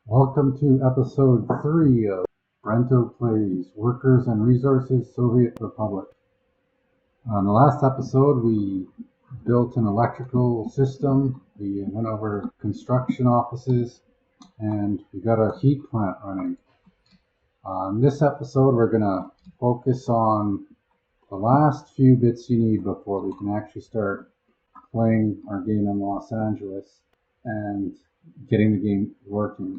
Welcome to episode 3 of Brento Plays Workers and Resources, Soviet Republic. On the last episode, we built an electrical system, we went over construction offices, and we got our heat plant running. On this episode, we're going to focus on the last few bits you need before we can actually start playing our game in Los Angeles and getting the game working.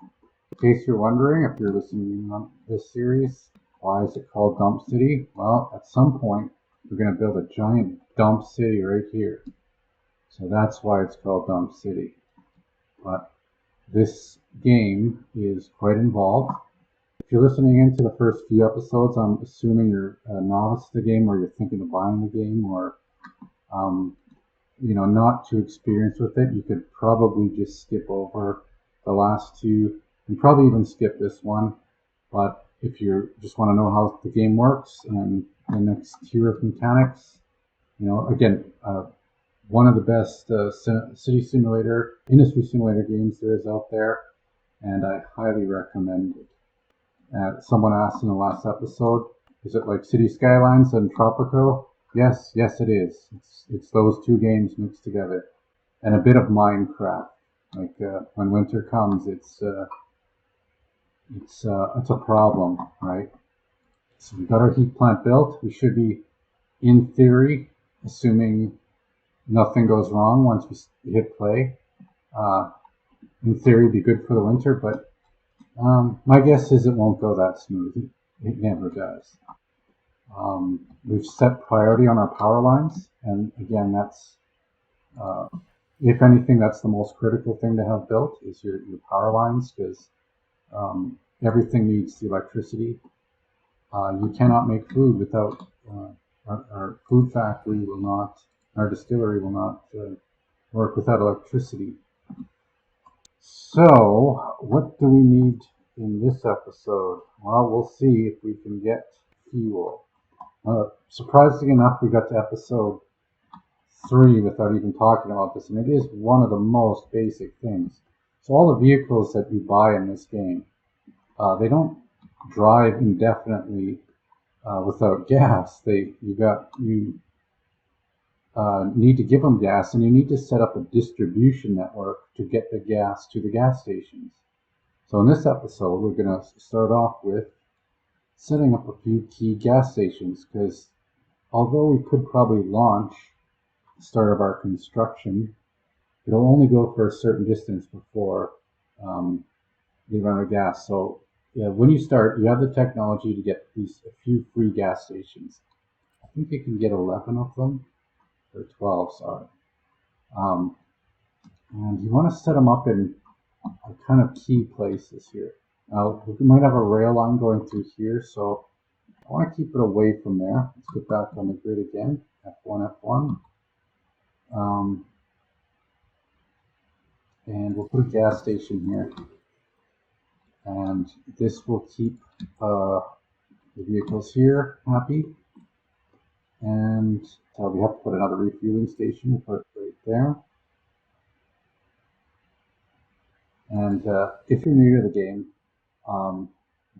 In case you're wondering, if you're listening to this series, why is it called Dump City? Well, at some point, we're going to build a giant dump city right here. So that's why it's called Dump City. But this game is quite involved. If you're listening into the first few episodes, I'm assuming you're a novice to the game, or you're thinking of buying the game, or not too experienced with it. You could probably just skip over the last two and probably even skip this one. But if you just want to know how the game works and the next tier of mechanics, again, one of the best city simulator, industry simulator games there is out there, and I highly recommend it. Someone asked in the last episode, is it like City Skylines and Tropico? Yes, it is. It's those two games mixed together, and a bit of Minecraft. Like when winter comes, it's a problem, right? So we got our heat plant built. We should be, in theory, assuming nothing goes wrong once we hit play. In theory, be good for the winter, but my guess is it won't go that smooth. It never does. We've set priority on our power lines, and again, that's if anything, that's the most critical thing to have built is your power lines, because everything needs the electricity. You cannot make food without our food factory will not, our distillery will not work without electricity. So, what do we need in this episode? Well, we'll see if we can get fuel. Surprisingly enough, we got to episode 3 without even talking about this, and it is one of the most basic things. So all the vehicles that you buy in this game, they don't drive indefinitely without gas. You need to give them gas, and you need to set up a distribution network to get the gas to the gas stations. So in this episode, we're going to start off with setting up a few key gas stations, because although we could probably launch the start of our construction, it'll only go for a certain distance before they run out of gas. So yeah, when you start, you have the technology to get a few free gas stations. I think you can get 11 of them, or 12, sorry. And you want to set them up in kind of key places here. Now, we might have a rail line going through here, so I want to keep it away from there. Let's get back on the grid again, F1, F1. And we'll put a gas station here. And this will keep the vehicles here happy. And we have to put another refueling station. We'll put it right there. And if you're new to the game,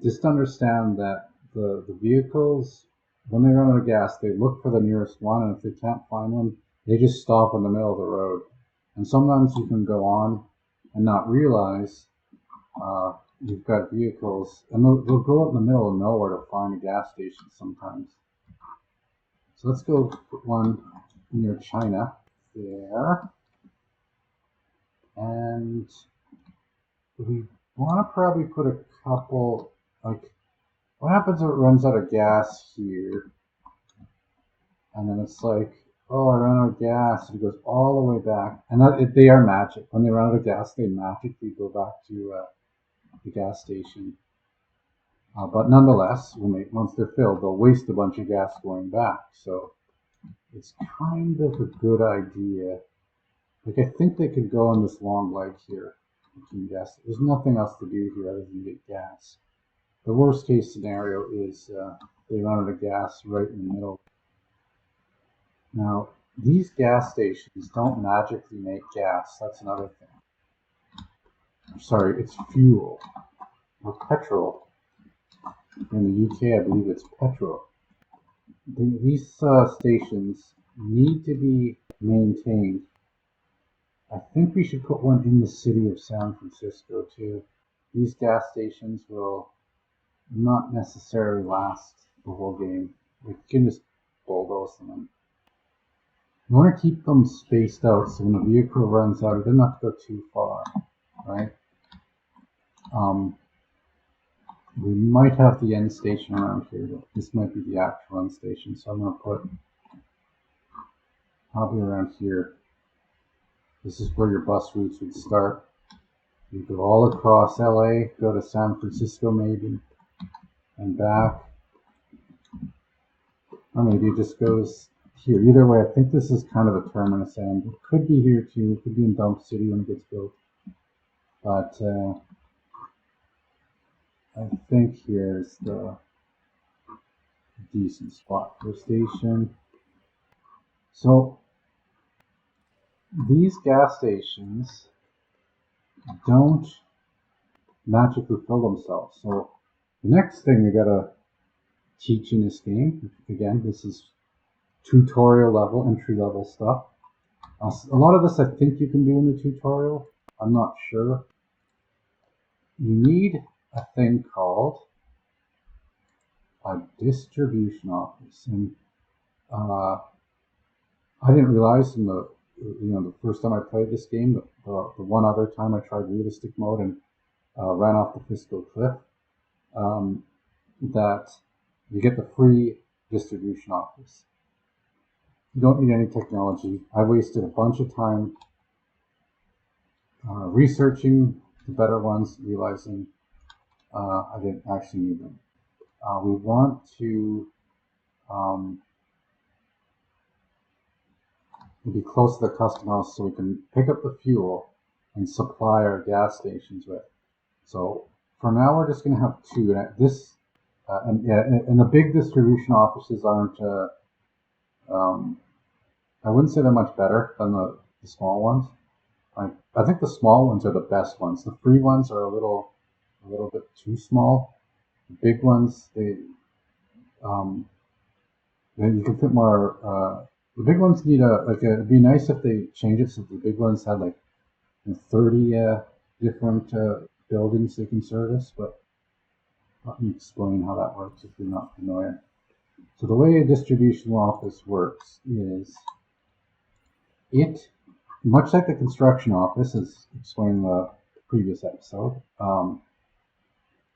just understand that the vehicles, when they run out of gas, they look for the nearest one, and if they can't find one, they just stop in the middle of the road. And sometimes you can go on and not realize you've got vehicles, and they'll go out in the middle of nowhere to find a gas station sometimes. So let's go put one near China there. And we want to probably put a couple, like, what happens if it runs out of gas here? And then it's like, oh, I ran out of gas. And it goes all the way back. And they are magic. When they run out of gas, they magically go back to the gas station. But nonetheless, once they're filled, they'll waste a bunch of gas going back. So it's kind of a good idea. Like, I think they could go on this long leg here. Gas. There's nothing else to do here other than get gas. The worst case scenario is they run out of gas right in the middle. Now, these gas stations don't magically make gas. That's another thing. sorry, it's fuel or petrol. In the UK, I believe it's petrol. These stations need to be maintained. I think we should put one in the city of San Francisco too. These gas stations will not necessarily last the whole game. We can just bulldoze them. You want to keep them spaced out so when the vehicle runs out, it doesn't have to go too far, right? We might have the end station around here. This might be the actual end station, so I'm going to put probably around here. This is where your bus routes would start. You go all across LA, go to San Francisco maybe, and back. Or maybe it just goes here. Either way, I think this is kind of a terminus end. It could be here too. It could be in Dump City when it gets built. But I think here's the decent spot for a station. So these gas stations don't magically fill themselves. So the next thing we gotta teach in this game, again, this is tutorial level, entry level stuff. A lot of this I think you can do in the tutorial. I'm not sure. You need a thing called a distribution office, and I didn't realize in the first time I played this game, the one other time I tried realistic mode and ran off the fiscal cliff, that you get the free distribution office. You don't need any technology. I wasted a bunch of time researching the better ones, realizing I didn't actually need them. We want to be close to the custom house so we can pick up the fuel and supply our gas stations with. So for now, we're just going to have two. And the big distribution offices aren't. I wouldn't say they're much better than the small ones. I think the small ones are the best ones. The free ones are a little bit too small. The big ones, you can fit more. The big ones need it'd be nice if they change it so the big ones had like 30 different buildings they can service. But let me explain how that works if you're not familiar. So the way a distribution office works is much like the construction office, as explained in the previous episode,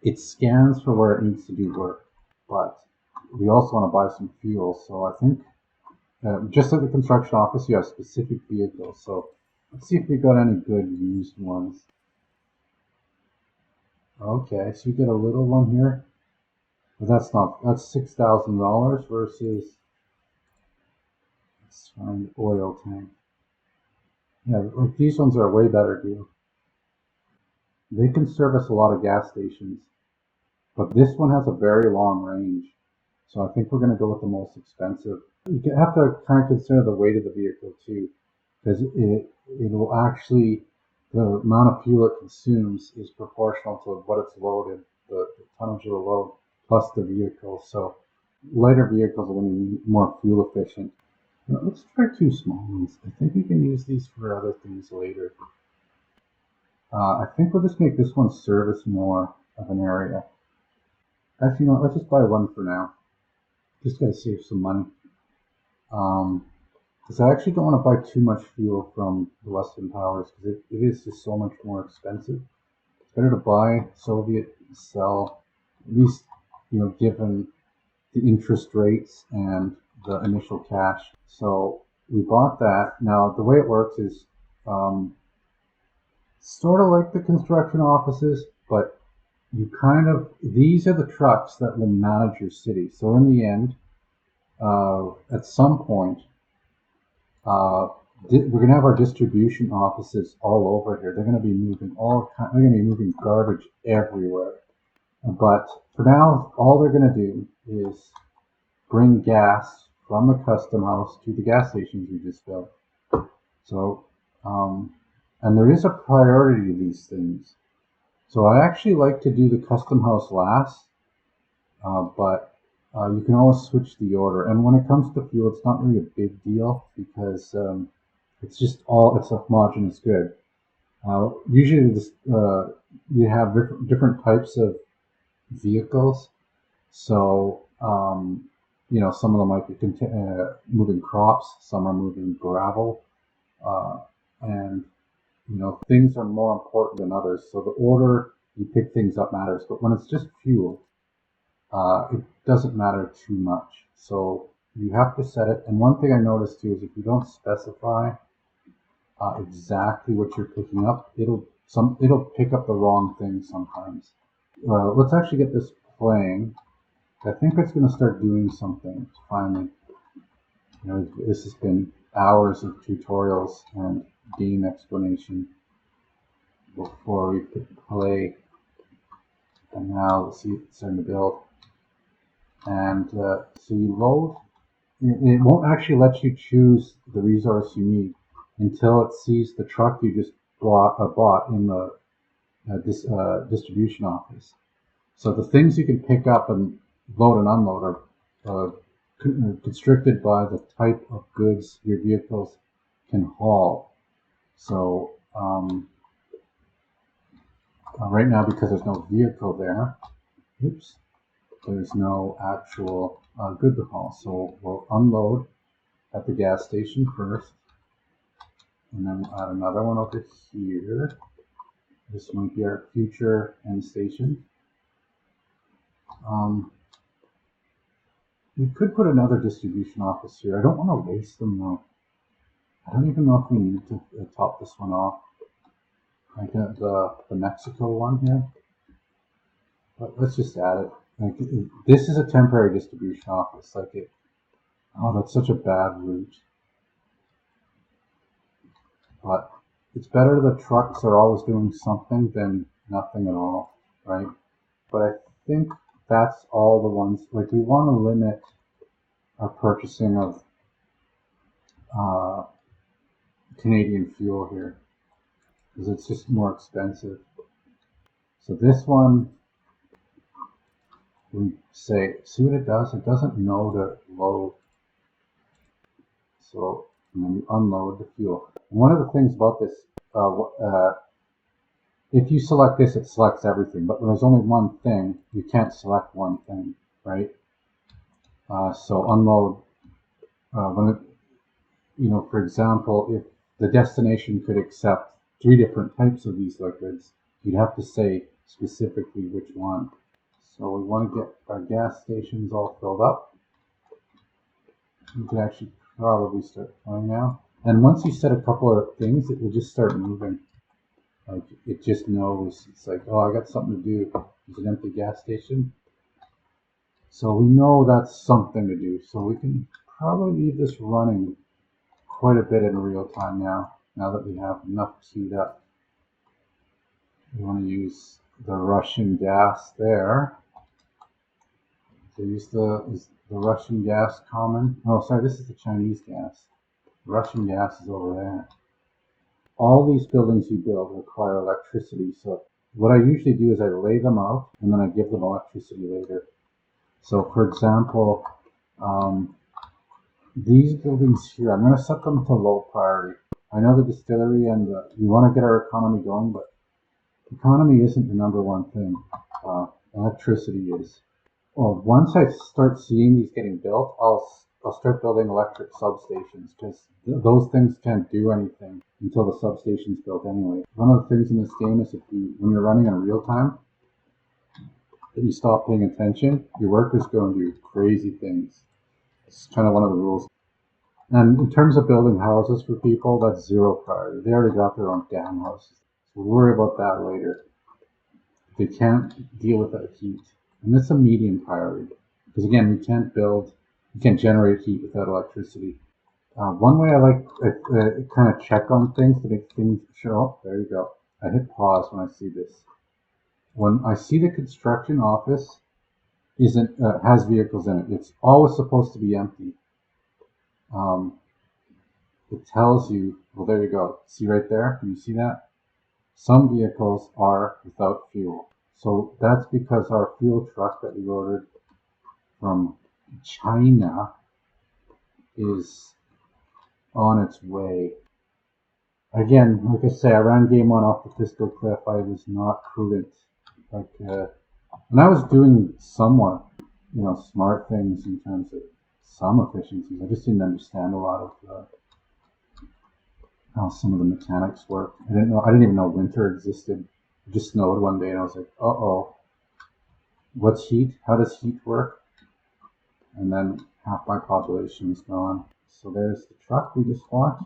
it scans for where it needs to do work, but we also want to buy some fuel. So I think just like the construction office, you have specific vehicles. So let's see if we got any good used ones. Okay, so you get a little one here, but that's $6,000 versus, let's find oil tank. Yeah, like these ones are a way better deal. They can service a lot of gas stations, but this one has a very long range. So I think we're going to go with the most expensive. You have to kind of consider the weight of the vehicle too, because it will actually, the amount of fuel it consumes is proportional to what it's loaded, the tonnage of the load plus the vehicle. So lighter vehicles are going to be more fuel efficient. Now, let's try two small ones. I think we can use these for other things later. I think we'll just make this one service more of an area. Actually, no, let's just buy one for now. Just got to save some money. Because I actually don't want to buy too much fuel from the Western powers because it is just so much more expensive. It's better to buy Soviet, sell, at least, given the interest rates and the initial cash. So we bought that. Now the way it works is sort of like the construction offices, but these are the trucks that will manage your city. So in the end, at some point, we're going to have our distribution offices all over here. They're going to be moving garbage everywhere. But for now, all they're going to do is bring gas from the custom house to the gas stations we just built. So, and there is a priority to these things. So I actually like to do the custom house last, but you can always switch the order. And when it comes to fuel, it's not really a big deal because it's just it's a homogeneous good. Usually you have different types of vehicles. So, some of them might be moving crops, some are moving gravel, uh, and, things are more important than others. So the order you pick things up matters. But when it's just fuel, it doesn't matter too much. So you have to set it. And one thing I noticed too is if you don't specify exactly what you're picking up, it'll pick up the wrong thing sometimes. Let's actually get this playing. I think it's going to start doing something finally. This has been hours of tutorials and game explanation before we could play. And now let's see, it's starting to build. And so you load. It won't actually let you choose the resource you need until it sees the truck you just bought in the distribution office. So the things you can pick up and load and unload are constricted by the type of goods your vehicles can haul. So right now, because there's no vehicle there, there's no actual good to haul. So we'll unload at the gas station first, and then we'll add another one over here. This might be our future end station. We could put another distribution office here. I don't want to waste them though. I don't even know if we need to top this one off. Like the Mexico one here. But let's just add it. Like this is a temporary distribution office. Oh, that's such a bad route. But it's better the trucks are always doing something than nothing at all, right? But I think that's all the ones. Like we want to limit our purchasing of Canadian fuel here because it's just more expensive. So this one, we see what it does. It doesn't know to load. So and then you unload the fuel. And one of the things about this, if you select this, it selects everything. But when there's only one thing, you can't select one thing, right? So unload when it, for example, if the destination could accept 3 different types of these liquids, you'd have to say specifically which one. So we want to get our gas stations all filled up. You can actually probably start playing now. And once you set a couple of things, it will just start moving. Like it just knows. It's like, oh, I got something to do. There's an empty gas station. So we know that's something to do. So we can probably leave this running quite a bit in real time now that we have enough queued up. We want to use the Russian gas there. So use is the Russian gas common? Oh, sorry, this is the Chinese gas. Russian gas is over there. All these buildings you build require electricity. So what I usually do is I lay them out and then I give them electricity later. So for example, these buildings here, I'm going to set them to low priority. I know the distillery and we want to get our economy going, but economy isn't the number one thing. Electricity is. Well, once I start seeing these getting built, I'll start building electric substations because those things can't do anything until the substation's built anyway. One of the things in this game is when you're running in real time, if you stop paying attention, your workers go and do crazy things. It's kind of one of the rules. And in terms of building houses for people, that's 0 priority. They already got their own damn houses. So we'll worry about that later. They can't deal with that heat. And that's a medium priority. Because again, we can't generate heat without electricity. One way I kind of check on things to make things show up. There you go. I hit pause when I see this. When I see the construction office has vehicles in it, it's always supposed to be empty. It tells you, well, there you go. See right there? Can you see that? some vehicles are without fuel. So that's because our fuel truck that we ordered from China is on its way. Again, like I say, I ran game on off the fiscal cliff. I was not prudent. And I was doing somewhat, smart things in terms of some efficiencies. I just didn't understand a lot of how some of the mechanics work. I didn't even know winter existed. It just snowed one day, and I was like, "Uh-oh, what's heat? How does heat work?" And then half my population is gone. So there's the truck we just watched.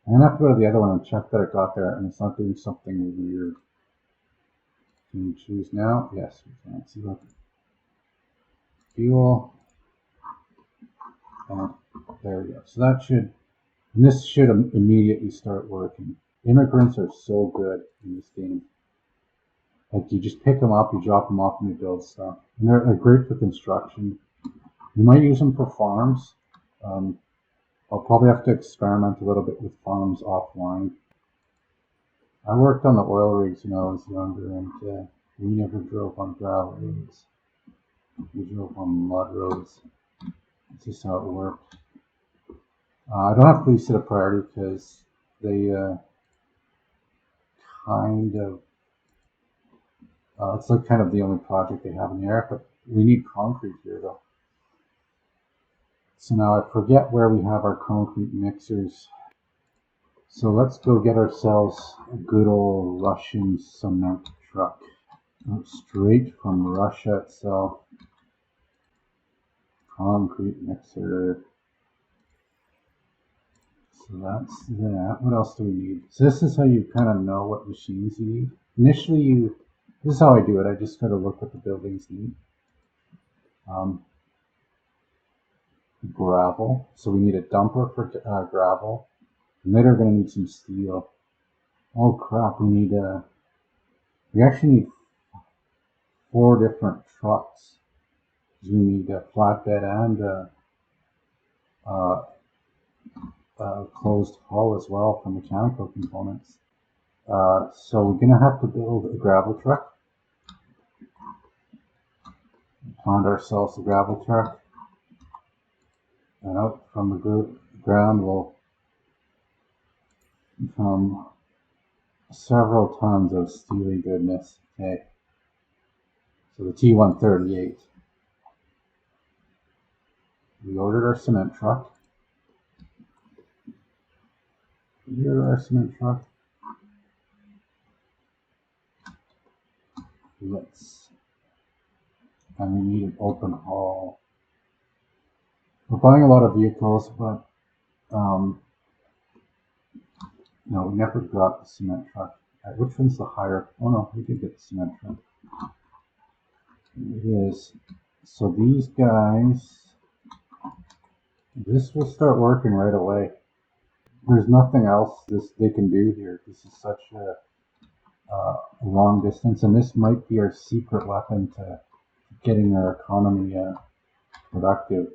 I'm gonna have to go to the other one and check that it got there and it's not doing something weird. Can you choose now? Yes, we can. See, look. Fuel. And there we go. So this should immediately start working. Immigrants are so good in this game. Like, you just pick them up, you drop them off, and you build stuff. And they're great for construction. You might use them for farms. I'll probably have to experiment a little bit with farms offline. I worked on the oil rigs when I was younger, and we never drove on gravel roads. We drove on mud roads. That's just how it worked. I don't have police at a priority because they it's like kind of the only project they have in the area, but we need concrete here though. So now I forget where we have our concrete mixers. So let's go get ourselves a good old Russian cement truck. Straight from Russia itself. Concrete mixer. So that's that. What else do we need? So this is how you kind of know what machines you need. Initially, this is how I do it. I just got to look what the buildings need. Gravel. So we need a dumper for gravel. And later we're going to need some steel. Oh crap, we actually need 4 different trucks. We need a flatbed and a closed hull as well for mechanical components. So we're going to have to build a gravel truck. Found ourselves a gravel truck. And out from the ground will come several tons of steely goodness. Okay. So the T-138. We ordered our cement truck. Here's our cement truck. And we need an open haul. We're buying a lot of vehicles, but no, we never got the cement truck. Which one's the higher? Oh no, we did get the cement truck. It is. So these guys, this will start working right away. There's nothing else they can do here. This is such a long distance, and this might be our secret weapon to getting our economy productive.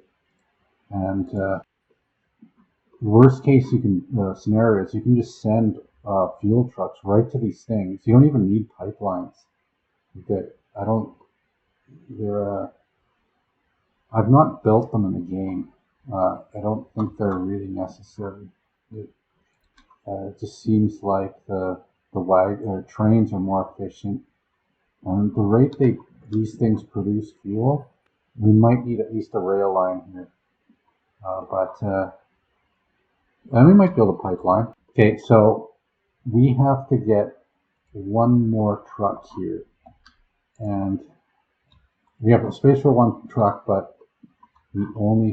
And worst case scenarios, you can just send fuel trucks right to these things. You don't even need pipelines. I've not built them in the game. I don't think they're really necessary. It just seems like the trains are more efficient. And the rate these things produce fuel, we might need at least a rail line here. And we might build a pipeline. Okay, so we have to get one more truck here. And we have space for one truck, but we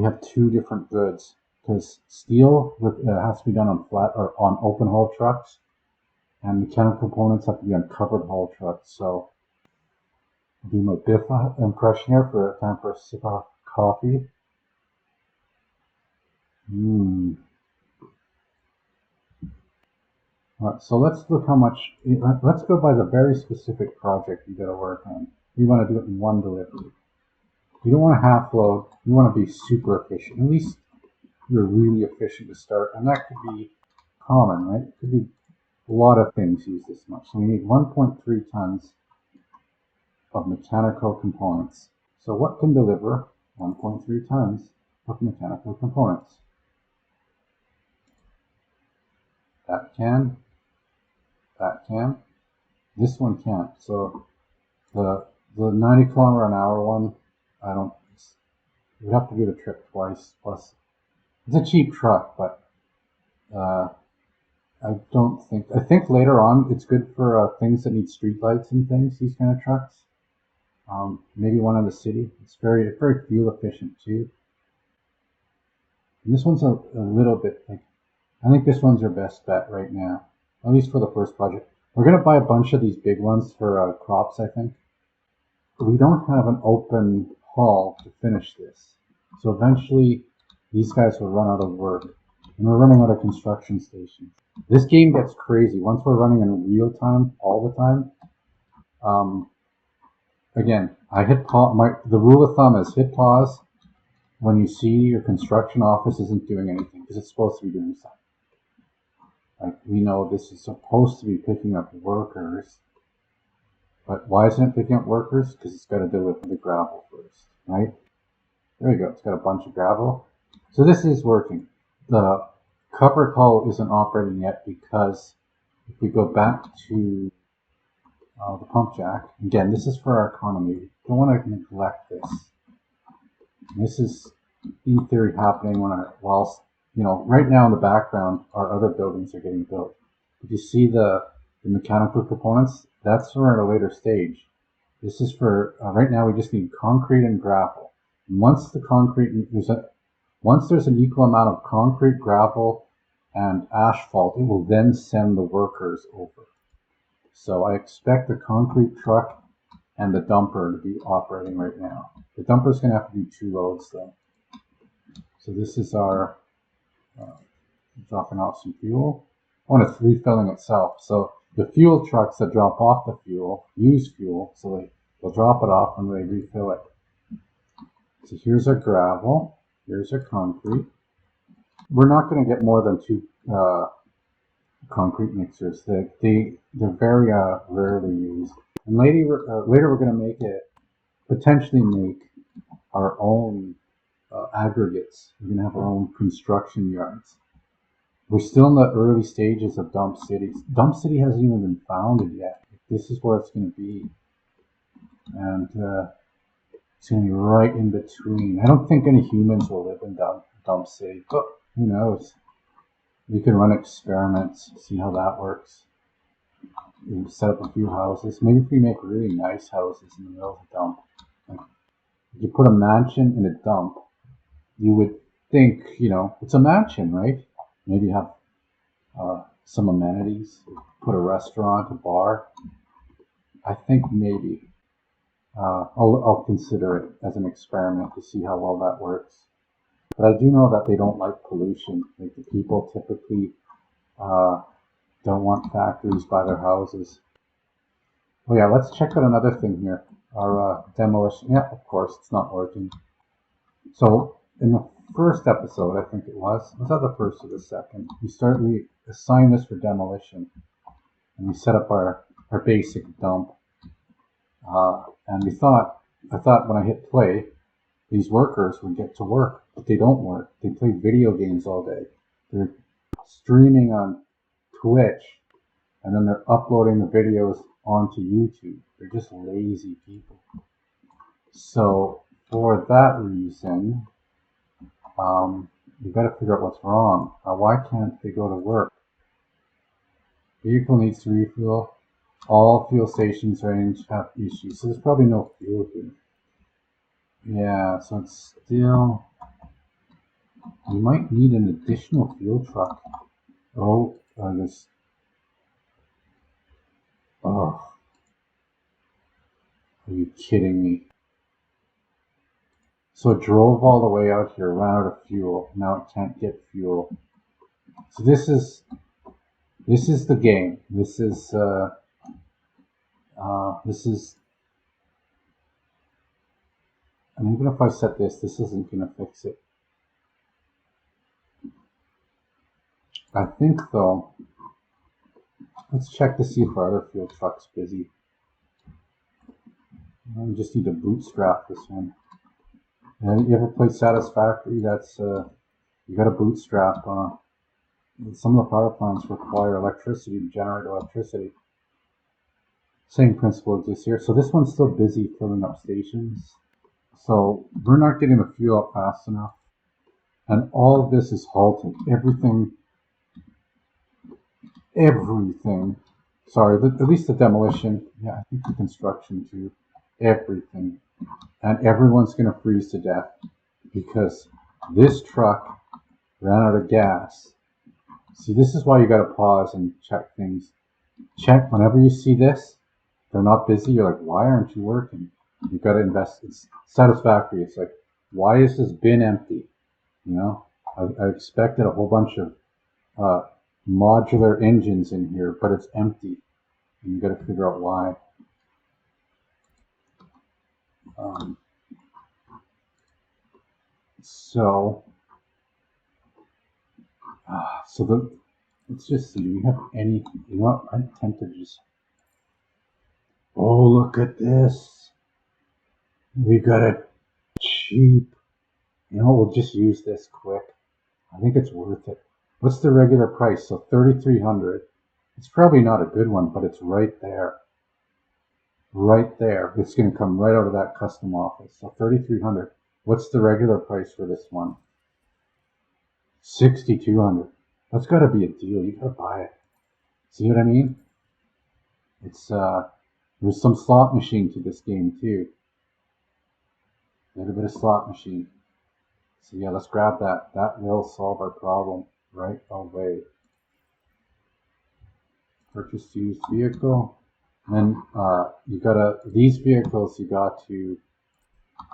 have 2 different goods. Because steel has to be done on flat or on open hull trucks, and mechanical components have to be on covered hull trucks. So I'll do my Biff impression here for time for a sip of coffee. Alright, so let's look how much. Let's go by the very specific project you got to work on. You want to do it in one delivery. You don't want to half load. You want to be super efficient. At least you're really efficient to start, and that could be common, right? It could be a lot of things use this much. So we need 1.3 tons of mechanical components. So what can deliver 1.3 tons of mechanical components? That can. This one can't. So the 90 km/h one, I don't. We'd have to do the trip twice. Plus, it's a cheap truck, but I don't think. I think later on it's good for things that need street lights and things. These kind of trucks. Maybe one in the city. It's very fuel efficient too. And this one's a little bit like. I think this one's our best bet right now, at least for the first project. We're gonna buy a bunch of these big ones for crops, I think. We don't have an open haul to finish this. So eventually these guys will run out of work. And we're running out of construction stations. This game gets crazy. Once we're running in real time, all the time. Again, I hit pause. The rule of thumb is hit pause when you see your construction office isn't doing anything, because it's supposed to be doing something. Like, we know this is supposed to be picking up workers. But why isn't it picking up workers? Because it's got to deliver the gravel first, right? There we go. It's got a bunch of gravel. So this is working. The covered hull isn't operating yet because if we go back to the Pumpjack, again, this is for our economy. We don't want to neglect this. And this is, in theory, happening whilst, right now in the background, our other buildings are getting built. If you see the mechanical components, that's for at a later stage. This is for right now. We just need concrete and gravel. And once there's an equal amount of concrete, gravel, and asphalt, it will then send the workers over. So I expect the concrete truck and the dumper to be operating right now. The dumper is going to have to do 2 loads though. So this is our dropping off some fuel. Oh, and it's refilling itself. So the fuel trucks that drop off the fuel use fuel, so they'll drop it off and they refill it. So here's our gravel, here's our concrete. We're not going to get more than 2 concrete mixers. They're very rarely used. And later we're going to potentially make our own aggregates. We're going to have our own construction yards. We're still in the early stages of Dump City. Dump City hasn't even been founded yet. This is where it's going to be. And it's going to be right in between. I don't think any humans will live in Dump City, but who knows? We can run experiments, see how that works. We set up a few houses. Maybe if we make really nice houses in the middle of the dump. Like, if you put a mansion in a dump, you would think, it's a mansion, right? Maybe have some amenities, put a restaurant, a bar. I think maybe I'll consider it as an experiment to see how well that works. But I do know that they don't like pollution. Like, the people typically don't want factories by their houses. Oh yeah, let's check out another thing here. Our demolition. Yeah, of course, it's not working. So in the first episode, I think it was that the first or the second? We assigned this for demolition, and we set up our basic dump. And I thought when I hit play, these workers would get to work, but they don't work. They play video games all day. They're streaming on Twitch, and then they're uploading the videos onto YouTube. They're just lazy people. So for that reason, you've got to figure out what's wrong. Why can't they go to work? Vehicle needs to refuel. All fuel stations range have issues, so there's probably no fuel here. Yeah, so it's still. We might need an additional fuel truck. Oh, this. Oh, are you kidding me? So it drove all the way out here, ran out of fuel. Now it can't get fuel. So this is the game. This is. And even if I set this isn't going to fix it. I think though, let's check to see if our other fuel truck's busy. We just need to bootstrap this one. And you ever play Satisfactory? That's you got to bootstrap. Some of the power plants require electricity to generate electricity. Same principle exists here. So this one's still busy filling up stations. So we're not getting the fuel up fast enough. And all of this is halted. Everything. Sorry, at least the demolition. Yeah, I think the construction too. Everything. And everyone's going to freeze to death because this truck ran out of gas. See, this is why you got to pause and check things. Check whenever you see this. They're not busy. You're like, why aren't you working? You got to invest. It's Satisfactory. It's like, why is this bin empty? You know, I expected a whole bunch of modular engines in here, but it's empty. And you got to figure out why. So let's just see. Do we have anything? You know what? I'm tempted to just. Oh, look at this. We got it cheap. You know, we'll just use this quick. I think it's worth it. What's the regular price? So $3,300. It's probably not a good one, but it's right there. Right there. It's going to come right out of that custom office. So $3,300. What's the regular price for this one? $6,200. That's got to be a deal. You got to buy it. See what I mean? It's there's some slot machine to this game too. A little bit of slot machine. So yeah, let's grab that. That will solve our problem right away. Purchase used vehicle. And you gotta, these vehicles you got to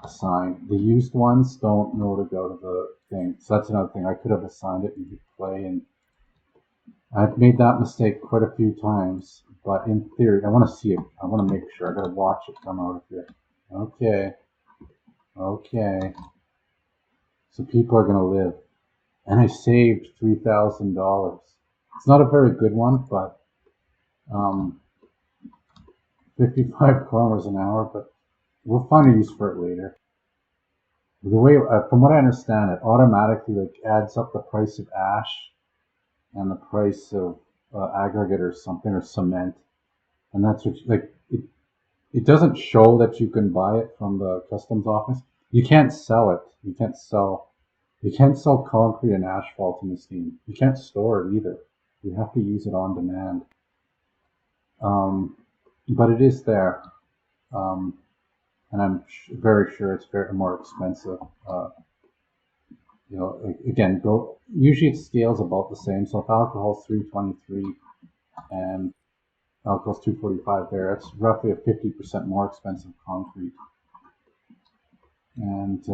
assign. The used ones don't know to go to the thing. So that's another thing. I could have assigned it and you could play, and I've made that mistake quite a few times. But in theory, I want to see it. I want to make sure. I gotta watch it come out of here. Okay. So people are gonna live. And I saved $3,000. It's not a very good one, but 55 kilometers an hour, but we'll find a use for it later. The way, from what I understand, it automatically like adds up the price of ash and the price of aggregate or something, or cement, and that's what it doesn't show that you can buy it from the customs office. You can't sell it. You can't sell concrete and asphalt in this game. You can't store it either. You have to use it on demand. But it is there. And I'm very sure it's very more expensive. You know, again, usually it scales about the same. So if alcohol's $3.23 and alcohol's $2.45 there, it's roughly a 50% more expensive concrete. And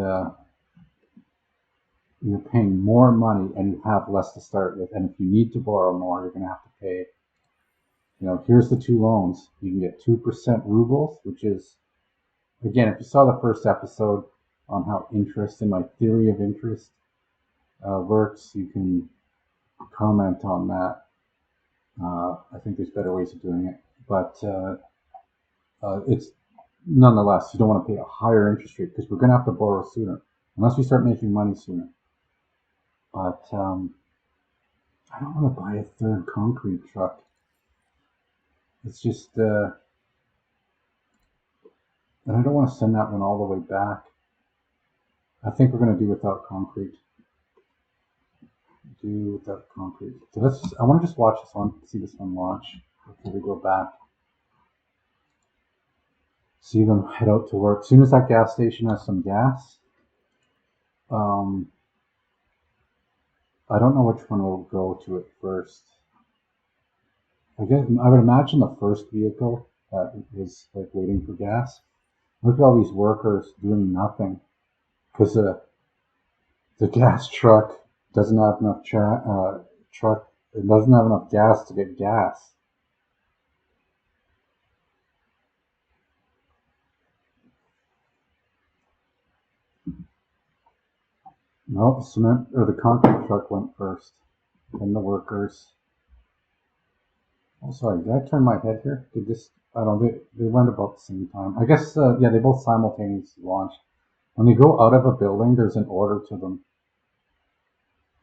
you're paying more money and you have less to start with. And if you need to borrow more, you're going to have to pay. You know, here's the two loans. You can get 2% rubles, which is, again, if you saw the first episode on how interest and my theory of interest works, you can comment on that. I think there's better ways of doing it, but it's nonetheless, you don't want to pay a higher interest rate because we're going to have to borrow sooner, unless we start making money sooner. But I don't want to buy a third concrete truck. It's just, and I don't want to send that one all the way back. I think we're going to do without concrete. So I want to just watch this one, see this one launch before we go back. See them head out to work. As soon as that gas station has some gas, I don't know which one will go to it first. I would imagine the first vehicle that was like waiting for gas. Look at all these workers doing nothing because the gas truck doesn't have enough it doesn't have enough gas to get gas. No, the concrete truck went first. then the workers. Oh, sorry, did I turn my head here? Did this? I don't know. They went about the same time. I guess, yeah, they both simultaneously launched. When they go out of a building, there's an order to them.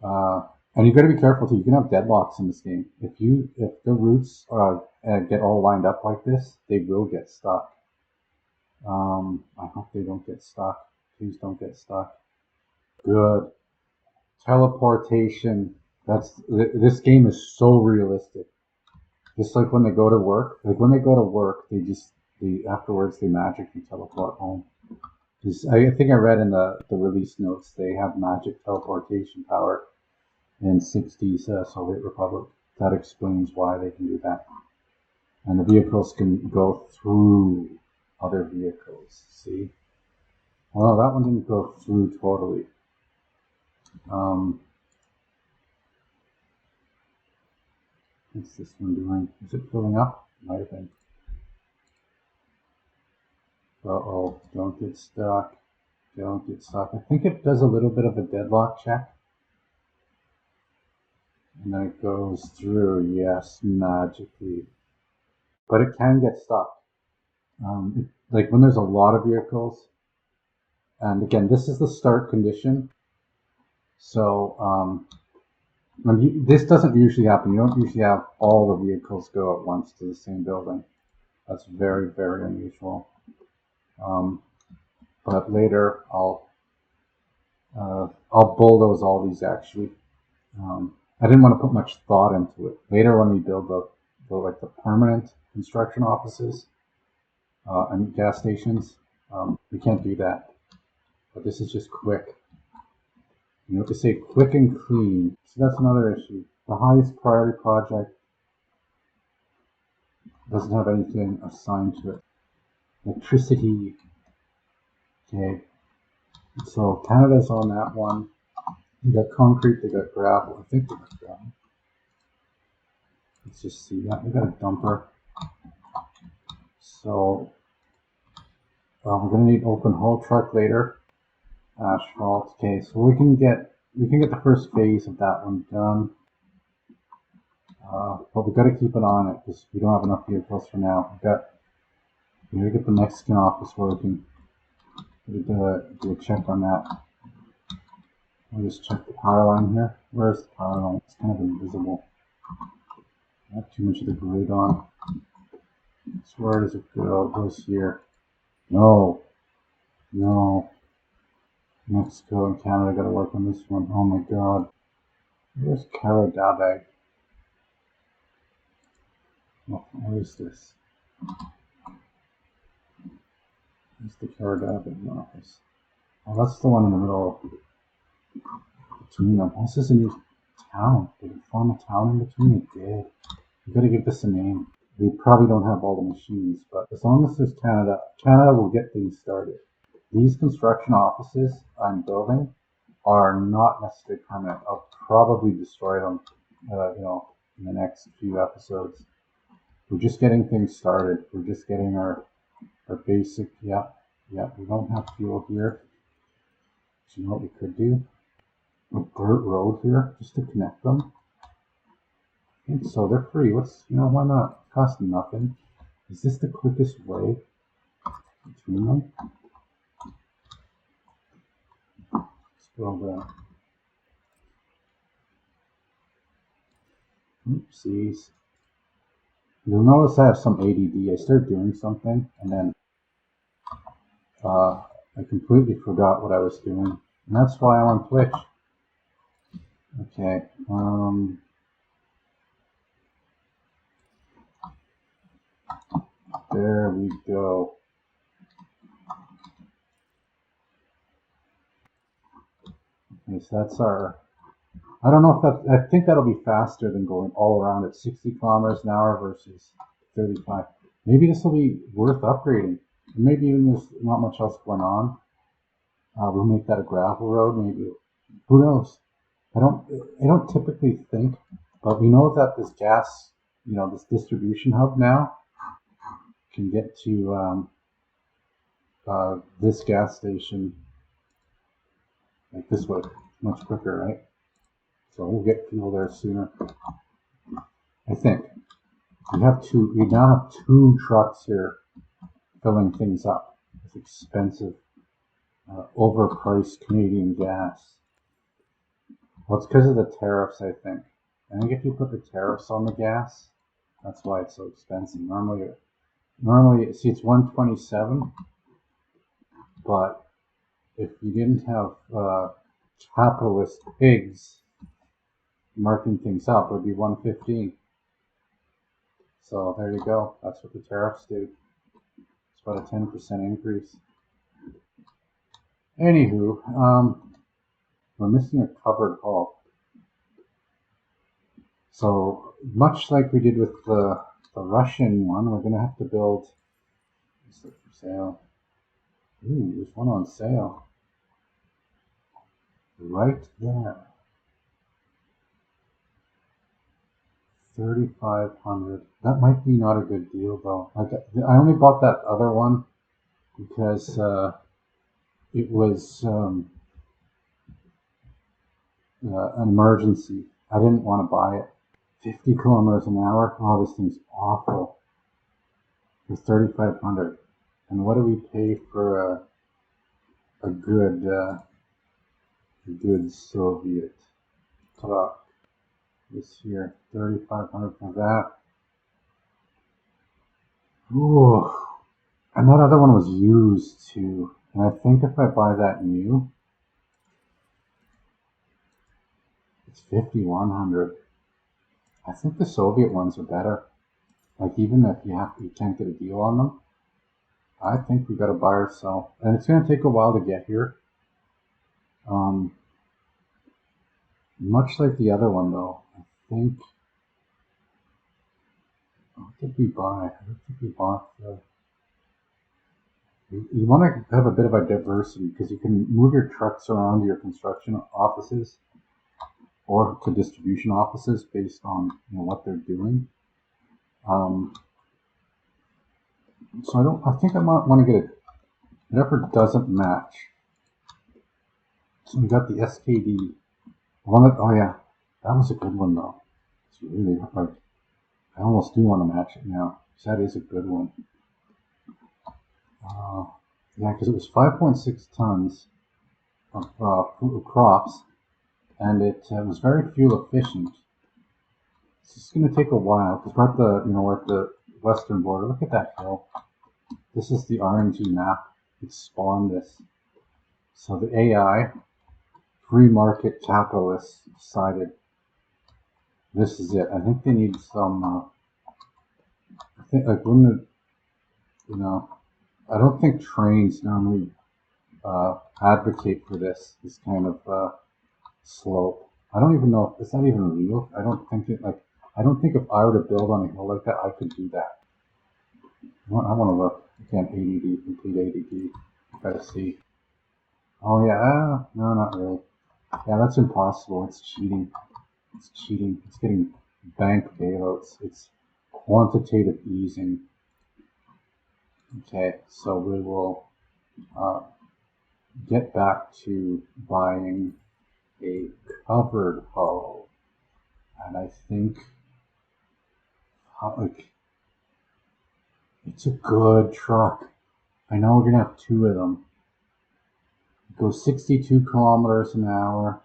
And you got to be careful too. You can have deadlocks in this game. If the routes get all lined up like this, they will get stuck. I hope they don't get stuck. Please don't get stuck. Good. Teleportation. This game is so realistic. Just like when they go to work. Like when they go to work, afterwards they magically teleport home. I think I read in the release notes they have magic teleportation power in 60s Soviet Republic. That explains why they can do that. And the vehicles can go through other vehicles. See? Well, that one didn't go through totally. What's this one doing? Is it filling up? Might have been. Uh-oh, don't get stuck. Don't get stuck. I think it does a little bit of a deadlock check. And then it goes through, yes, magically. But it can get stuck. Like when there's a lot of vehicles, and again, this is the start condition. So this doesn't usually happen. You don't usually have all the vehicles go at once to the same building. That's very, very unusual. But later I'll bulldoze all these actually. I didn't want to put much thought into it. Later when we build the permanent construction offices and gas stations, we can't do that. But this is just quick. You have to say quick and clean. So that's another issue. The highest priority project doesn't have anything assigned to it. Electricity. Okay. So Canada's on that one. They got concrete, they got gravel. I think they got gravel. Let's just see that. They got a dumper. So we're gonna need open haul truck later. Asphalt. Okay, so we can get the first phase of that one done. But we've got to keep an eye on it because we don't have enough vehicles for now. We gotta get the Mexican office working. Do a check on that. I'll just check the power line here. Where's the power line? It's kind of invisible. I have too much of the grid on. So where does it go? It goes here. No. Mexico and Canada gotta work on this one. Oh my god. Where's CICCADA? Oh, what is this? Where's the CICCADA office? Oh, that's the one in the middle between them. This is a new town. Did it form a town in between? It did. We gotta give this a name. We probably don't have all the machines, but as long as there's Canada will get things started. These construction offices I'm building are not necessarily permanent. I'll probably destroy them, in the next few episodes. We're just getting things started. We're just getting our basic, yeah, we don't have fuel here. So you know what we could do? A dirt road here, just to connect them. And so they're free. Why not? It costs nothing. Is this the quickest way between them? Let's build that. Oopsies. You'll notice I have some ADD. I start doing something and then I completely forgot what I was doing. And that's why I'm on Twitch. Okay. There we go. Okay, so that's our... I don't know if I think that'll be faster than going all around at 60 kilometers an hour versus 35. Maybe this will be worth upgrading. Maybe even there's not much else going on. We'll make that a gravel road, maybe. Who knows? I don't typically think, but we know that this gas, this distribution hub now can get to this gas station like this way, much quicker, right? So we'll get people there sooner. I think. We now have two trucks here filling things up with expensive, overpriced Canadian gas. Well, it's because of the tariffs, I think. I think if you put the tariffs on the gas, that's why it's so expensive. Normally, see, it's 127, but if you didn't have capitalist pigs marking things up, it would be 115. So there you go. That's what the tariffs do. It's about a 10% increase. Anywho, we're missing a covered hull. So much like we did with the Russian one, we're going to have to build. Let's look for sale. Ooh, there's one on sale. Right there. 3,500. That might be not a good deal though. Like, I only bought that other one because it was an emergency. I didn't want to buy it. 50 kilometers an hour. Oh, this thing's awful. For 3,500. And what do we pay for a good Soviet truck? This here, 3,500 for that. Ooh, and that other one was used too. And I think if I buy that new, it's 5,100. I think the Soviet ones are better. Like even if you can't get a deal on them, I think we got to buy or sell. And it's going to take a while to get here. Much like the other one though, I think. What did we buy? I don't think we bought the. You want to have a bit of a diversity because you can move your trucks around to your construction offices or to distribution offices based on what they're doing. So I think I might want to get it. Whatever doesn't match. So we got the SKD. Oh yeah, that was a good one though. It's really like I almost do want to match it now. That is a good one. Yeah, because it was 5.6 tons of crops, and it was very fuel efficient. It's just going to take a while because we're at the western border. Look at that hill. This is the RNG map. It spawned this. So the AI, free market capitalists, decided this is it. I think they need some. I think like I don't think trains normally advocate for this kind of slope. I don't even know if it's not even real. I don't think if I were to build on a hill like that, I could do that. I want to look again. ADD, complete ADD. Gotta see. Oh yeah, no, not really. Yeah, that's impossible. It's cheating. It's cheating. It's getting bank bailouts. It's quantitative easing. Okay, so we will get back to buying a covered hull, and I think it's a good truck. I know we're gonna have two of them. It goes 62 kilometers an hour.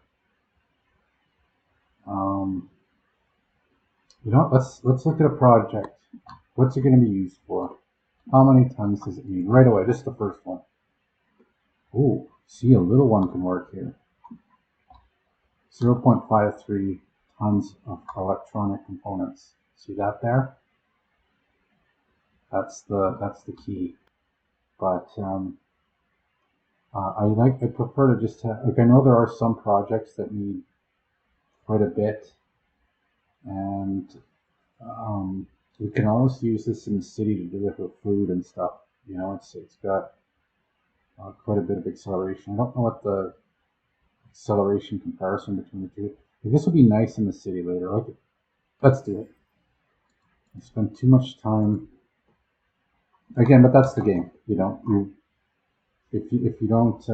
Let's look at a project. What's it going to be used for? How many tons does it need? Right away, just the first one. Oh, see, a little one can work here. 0.53 tons of electronic components. See that there? That's the key. But I prefer to just have, I know there are some projects that need quite a bit, and we can always use this in the city to deliver food and stuff. It's got quite a bit of acceleration. I don't know what the acceleration comparison between the two. This will be nice in the city later. Let's do it. I spend too much time again, but that's the game. If you don't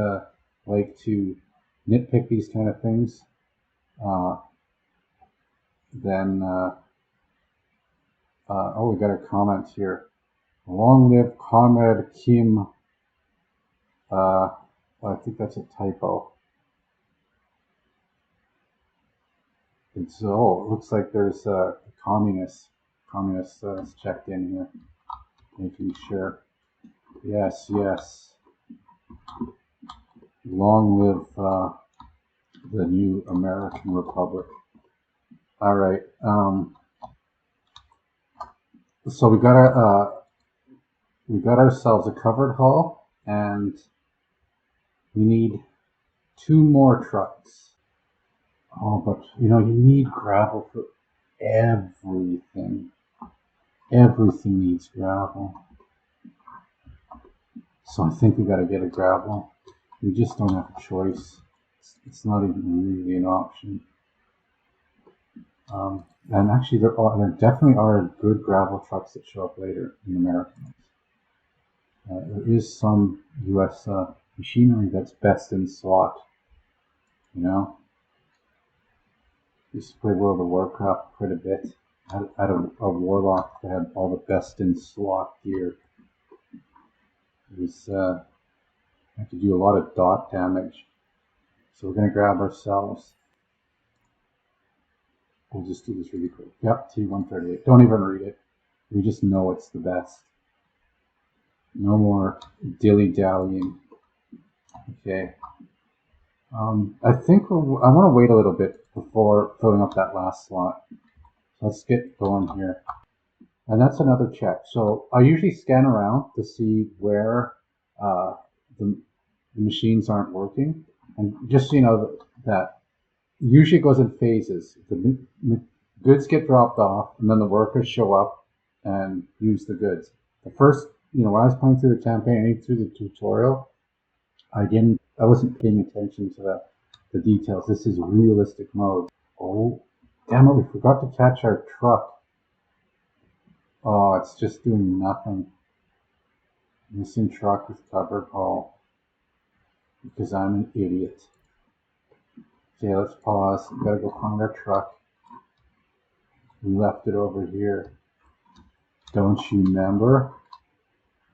like to nitpick these kind of things, then oh, we got a comment here. Long live Comrade Kim. I think that's a typo. It looks like there's a communist checked in here. Making sure. Yes. Long live the new American Republic. All right. So we got ourselves a covered hull, and we need 2 more trucks. Oh, but you need gravel for everything. Everything needs gravel. So I think we got to get a gravel. We just don't have a choice. It's not even really an option. And actually, there definitely are good gravel trucks that show up later in America. There is some U.S. Machinery that's best in slot. I used to play World of Warcraft quite a bit. I had a warlock that had all the best in slot gear. It was had to do a lot of dot damage. So we're gonna grab ourselves. We'll just do this really quick. Yep, T138. Don't even read it. We just know it's the best. No more dilly-dallying. Okay. I think I want to wait a little bit before filling up that last slot. Let's get going here. And that's another check. So I usually scan around to see where the machines aren't working. And just so you know that usually it goes in phases. The goods get dropped off, and then the workers show up and use the goods. The first, when I was playing through the campaign, through the tutorial, I wasn't paying attention to the details. This is realistic mode. Oh, damn it, we forgot to catch our truck. Oh, it's just doing nothing. Missing truck with covered hull. Because I'm an idiot. Okay, let's pause. We gotta go find our truck. We left it over here. Don't you remember?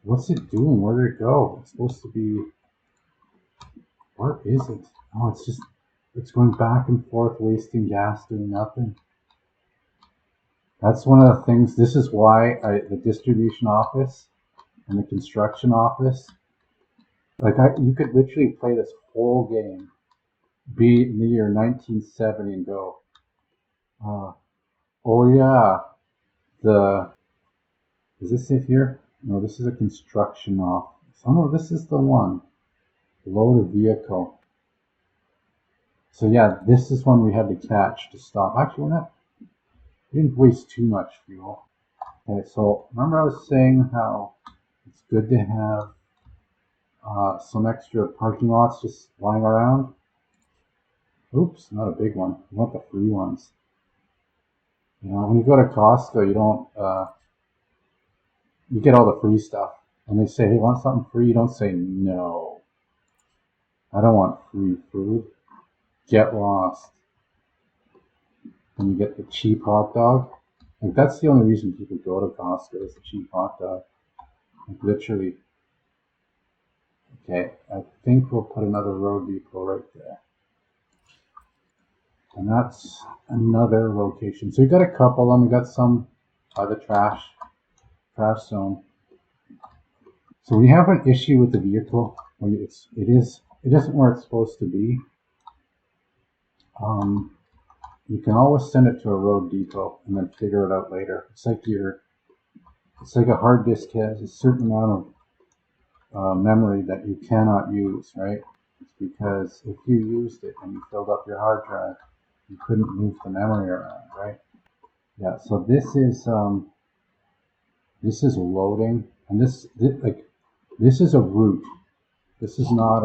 What's it doing? Where did it go? It's supposed to be... Where is it? Oh, it's going back and forth, wasting gas, doing nothing. That's one of the things. This is why the distribution office and the construction office, you could literally play this whole game, be in the year 1970 and go, oh yeah, is this it here? No, this is a construction office. Oh no, this is the one. Load a vehicle. So yeah, this is one we had to catch to stop. Actually, we didn't waste too much fuel. Okay, so remember I was saying how it's good to have some extra parking lots just lying around? Oops, not a big one. You want the free ones. When you go to Costco, you get all the free stuff. And they say, hey, want something free? You don't say no. I don't want free food. Get lost. And you get the cheap hot dog. That's the only reason people go to Costco is the cheap hot dog. Literally. Okay, I think we'll put another road depot right there. And that's another location. So we got a couple of them. We got some by the trash zone. So we have an issue with the vehicle. It isn't where it's supposed to be. You can always send it to a road depot and then figure it out later. It's like a hard disk has a certain amount of memory that you cannot use, right? It's because if you used it and you filled up your hard drive, you couldn't move the memory around, right? Yeah. So this is loading, and this is a route. This is not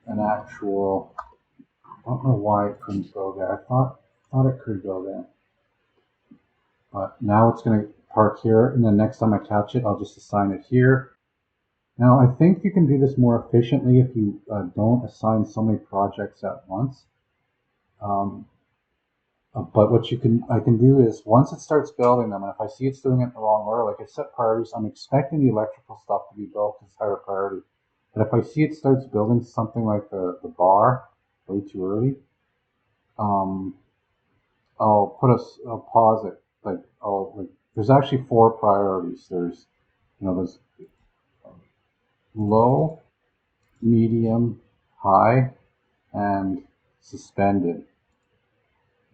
an actual. I don't know why it couldn't go there. I thought it could go there, but now it's going to park here, and then next time I catch it, I'll just assign it here. Now I think you can do this more efficiently if you don't assign so many projects at once. But what I can do is once it starts building them, and if I see it's doing it in the wrong order, like I set priorities, I'm expecting the electrical stuff to be built as higher priority. But if I see it starts building something like the bar way too early, um, I'll pause it. There's actually 4 priorities. There's low, medium, high, and suspended.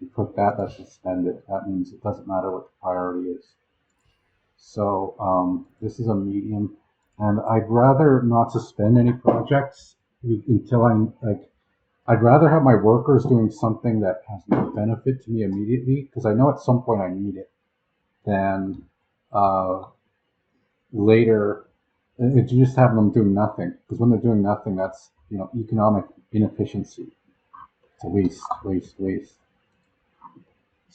You put that's suspended. That means it doesn't matter what the priority is. So this is a medium, and I'd rather not suspend any projects until I'd rather have my workers doing something that has no benefit to me immediately, because I know at some point I need it, than later you just have them doing nothing. Because when they're doing nothing, that's economic inefficiency. It's a waste.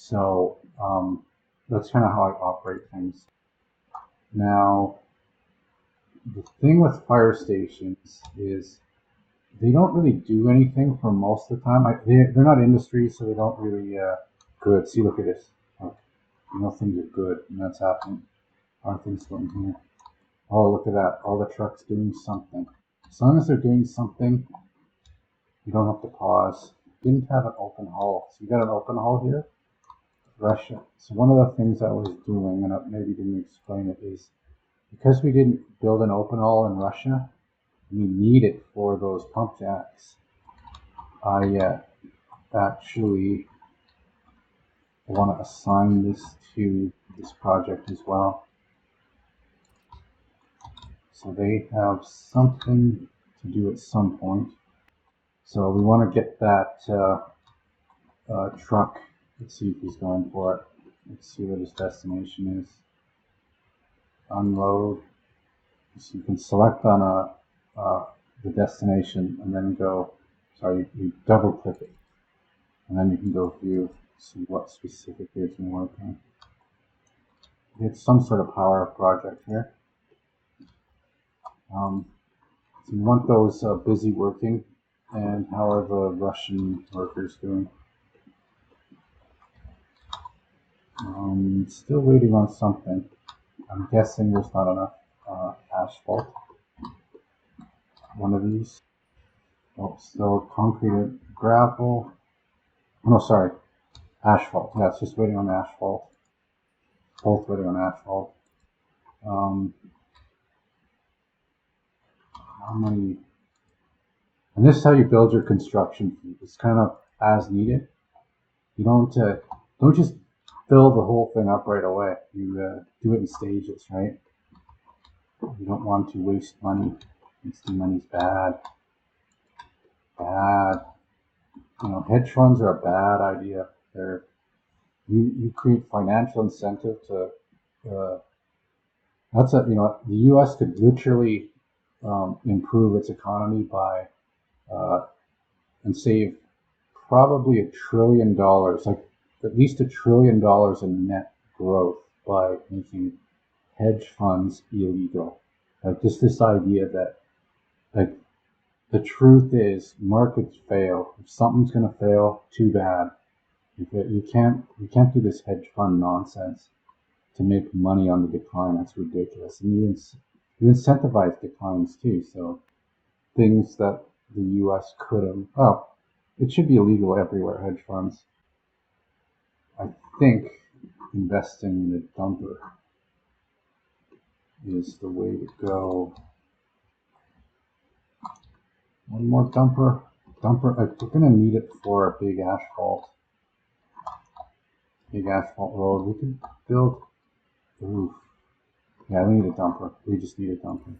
So that's kind of how I operate things. Now, the thing with fire stations is they don't really do anything for most of the time. They're not industry, so they don't really good. See, look at this. Things are good, and that's happening. Are things going here? Oh, look at that. All the trucks doing something. As long as they're doing something, you don't have to pause. Didn't have an open hull. So you got an open hull here? Russia. So one of the things I was doing, and I maybe didn't explain it, is because we didn't build an open hull in Russia, we need it for those pump jacks. I actually want to assign this to this project as well. So they have something to do at some point. So we want to get that truck. Let's see if he's going for it. Let's see what his destination is. Unload. So you can select on the destination and then go. Sorry, you double click it, and then you can go view, see what specifically it's been working on. It's some sort of power project here. So you want those busy working, and how are the Russian workers doing? Still waiting on something. I'm guessing there's not enough asphalt. One of these. Oh, still concrete and gravel. No, sorry, asphalt. Yeah, it's just waiting on asphalt. Both waiting on asphalt. How many? And this is how you build your construction fleet. It's kind of as needed. You don't just build the whole thing up right away. You do it in stages, right? You don't want to waste money. Wasting money's bad. Bad. Hedge funds are a bad idea. You create financial incentive to. The U.S. could literally improve its economy by and save probably $1 trillion, like at least $1 trillion in net growth by making hedge funds illegal. Like just this idea that, like, the truth is markets fail. If something's going to fail, too bad. You can't do this hedge fund nonsense to make money on the decline. That's ridiculous. And you incentivize declines too. So things that the U.S. could have. It should be illegal everywhere. Hedge funds. I think investing in a dumper is the way to go. One more dumper. We're gonna need it for a big asphalt road. We could build. Oof. Yeah, we need a dumper. We just need a dumper.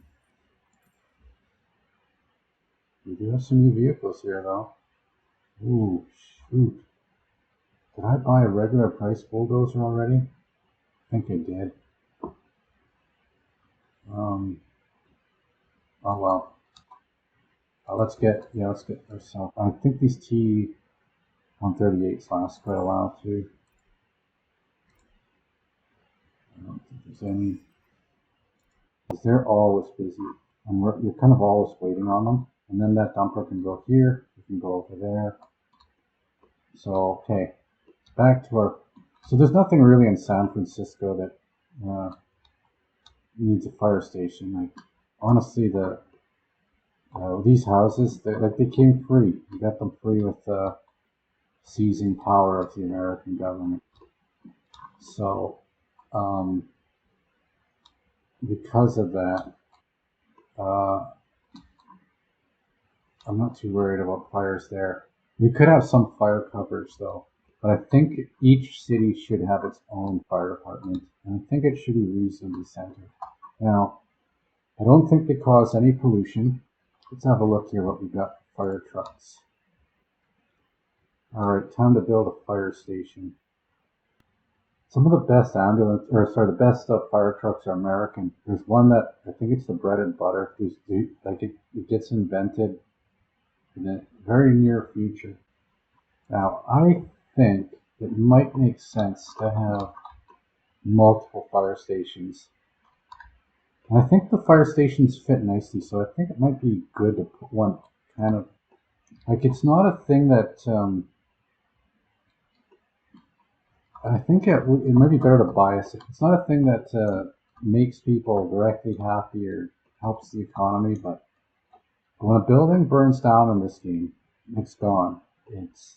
We do have some new vehicles here, though. Ooh, shoot. Did I buy a regular price bulldozer already? I think I did. Oh well. Let's get ourselves. I think these T-138s last quite a while too. I don't think there's any. Because they're always busy, and you're kind of always waiting on them. And then that dumper can go here. It can go over there. So okay, back to our. So there's nothing really in San Francisco that needs a fire station. Like honestly, these houses, they came free. You got them free with the seizing power of the American government. So because of that, I'm not too worried about fires there. We could have some fire coverage though, but I think each city should have its own fire department, and I think it should be reasonably centered. Now, I don't think they cause any pollution. Let's have a look here what we got for fire trucks. Alright, time to build a fire station. Some of the best the best fire trucks are American. There's one that, I think it's the bread and butter. It gets invented in the very near future. Now, I think it might make sense to have multiple fire stations. And I think the fire stations fit nicely, so I think it might be good to put one kind of, like, it's not a thing that, I think it might be better to bias it. It's not a thing that makes people directly happy or helps the economy, but when a building burns down in this game, it's gone. It's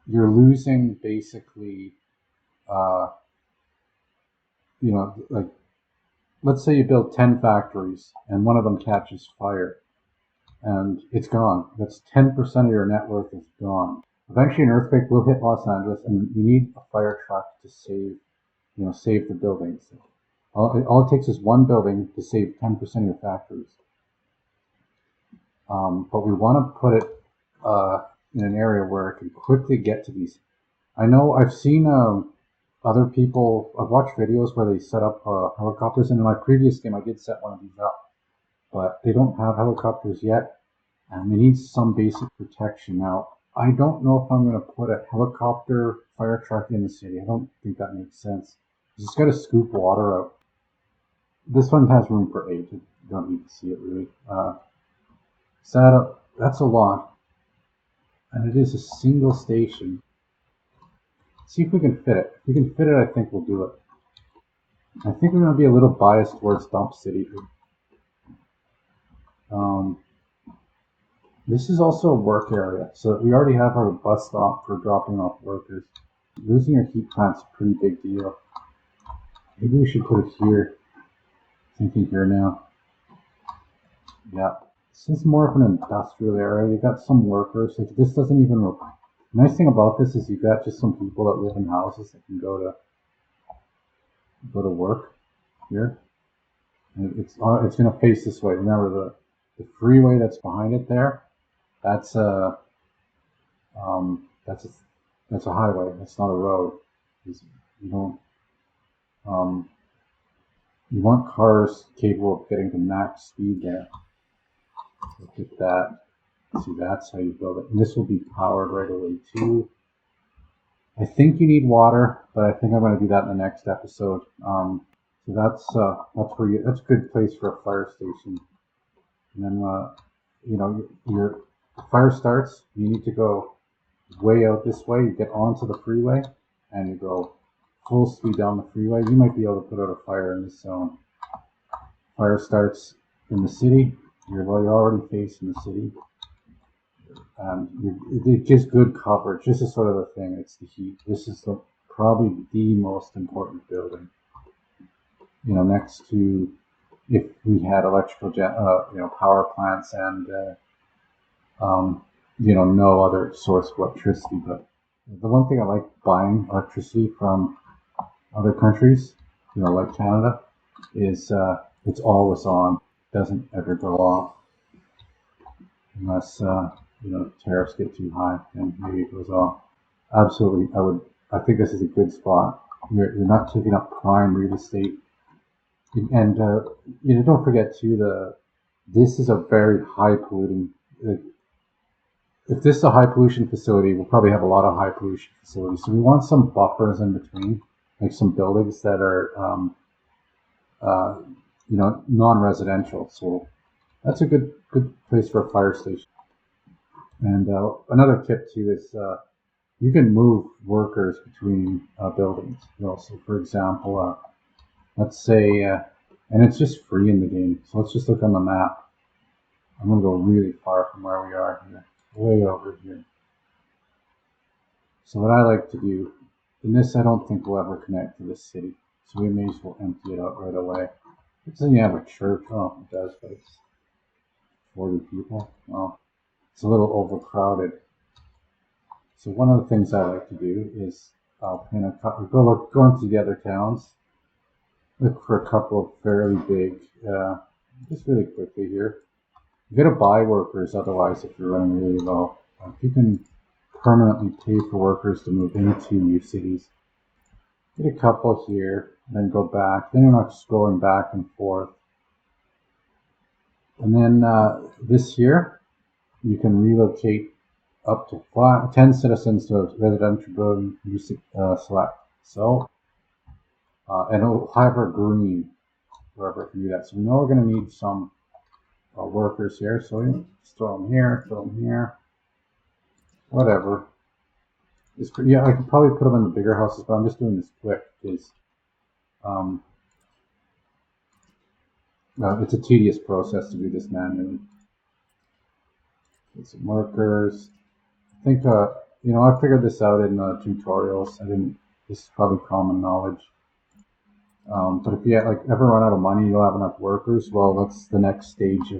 you're losing basically, like, let's say you build 10 factories and one of them catches fire and it's gone. That's 10% of your net worth is gone. Eventually an earthquake will hit Los Angeles and you need a fire truck to save the buildings. All it takes is one building to save 10% of your factories. But we want to put it in an area where it can quickly get to these. I know I've seen other people, I've watched videos where they set up helicopters, and in my previous game I did set one of these up, but they don't have helicopters yet, and we need some basic protection. Now, I don't know if I'm going to put a helicopter fire truck in the city. I don't think that makes sense. You just got to scoop water out. This one has room for 8. You don't need to see it really. That's a lot. And it is a single station. See if we can fit it. If we can fit it, I think we'll do it. I think we're going to be a little biased towards Dump City. This is also a work area, so we already have our bus stop for dropping off workers. Losing our heat plant's a pretty big deal. Maybe we should put it here. Thinking here now. Yeah. This is more of an industrial area. You got some workers. Like, this doesn't even work. The nice thing about this is you got just some people that live in houses that can go to work here. And it's going to face this way. Remember the freeway that's behind it there. That's a highway. That's not a road. You want cars capable of getting to max speed there. Look at that. See, that's how you build it. And this will be powered right away too. I think you need water, but I think I'm going to do that in the next episode. So that's a good place for a fire station. And then your fire starts. You need to go way out this way. You get onto the freeway and you go full speed down the freeway. You might be able to put out a fire in this zone. Fire starts in the city. You're already facing the city. It gives good coverage. This is sort of the thing. It's the heat. This is probably the most important building. Next to, if we had electrical power plants and no other source of electricity. But the one thing I like buying electricity from other countries, like Canada, is it's always on. It doesn't ever go off unless tariffs get too high, and maybe it goes off. Absolutely, I think this is a good spot. You're not taking up prime real estate, and don't forget too, this is a very high polluting. If this is a high pollution facility, we'll probably have a lot of high pollution facilities. So we want some buffers in between, like some buildings that are non-residential. So that's a good place for a fire station. And another tip too is you can move workers between buildings. So for example, let's say, and it's just free in the game. So let's just look on the map. I'm going to go really far from where we are here, way over here. So what I like to do, in this I don't think we'll ever connect to this city. So we may as well empty it out right away. It doesn't have a church. Oh, it does, but it's 40 people. Well, it's a little overcrowded. So one of the things I like to do is go into the other towns, look for a couple of fairly big, just really quickly here. You gotta buy workers otherwise if you're running really low. If you can permanently pay for workers to move into your cities, get a couple here, then go back. Then you're not just going back and forth. And then this year, you can relocate up to 10 citizens to a residential building you select. So, and it'll have a green wherever it can do that. So we know we're going to need some workers here. So just throw them here, whatever. Yeah, I could probably put them in the bigger houses, but I'm just doing this quick because it's a tedious process to do this manually. Get some workers. I think, I figured this out in tutorials. This is probably common knowledge. But if you ever run out of money, you'll have enough workers. Well, that's the next stage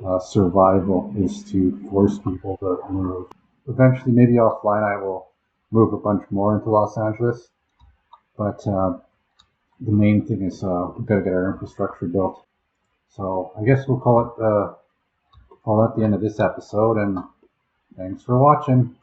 of survival, is to force people to move. Eventually, maybe offline, I will move a bunch more into Los Angeles. But the main thing is we've got to get our infrastructure built. So I guess we'll call that the end of this episode, and thanks for watching.